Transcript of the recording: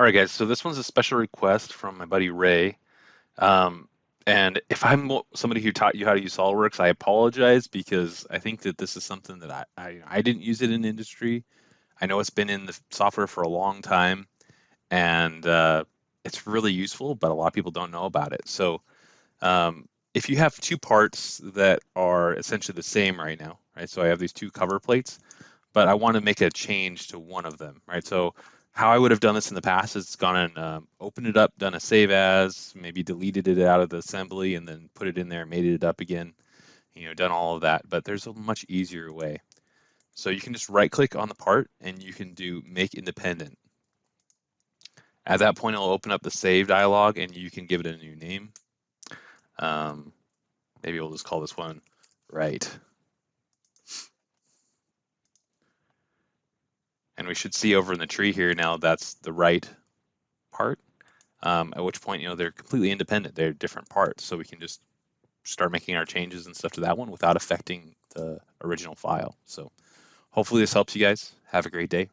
All right, guys. So this one's a special request from my buddy Ray. Um, and if somebody who taught you how to use SOLIDWORKS, I apologize because I think that this is something that I didn't use it in industry. I know it's been in the software for a long time, and it's really useful, but a lot of people don't know about it. So if you have two parts that are essentially the same right now, right? So I have these two cover plates, but I want to make a change to one of them, right? So how I would have done this in the past is gone and opened it up, done a save as, maybe deleted it out of the assembly, and then put it in there, made it up again, done all of that. But there's a much easier way. So you can just right click on the part and you can do make independent. At that point, it'll open up the save dialog and you can give it a new name. Maybe we'll just call this one right. And we should see over in the tree here now that's the right part. At which point, they're completely independent. They're different parts. So we can just start making our changes and stuff to that one without affecting the original file. So hopefully this helps you guys. Have a great day.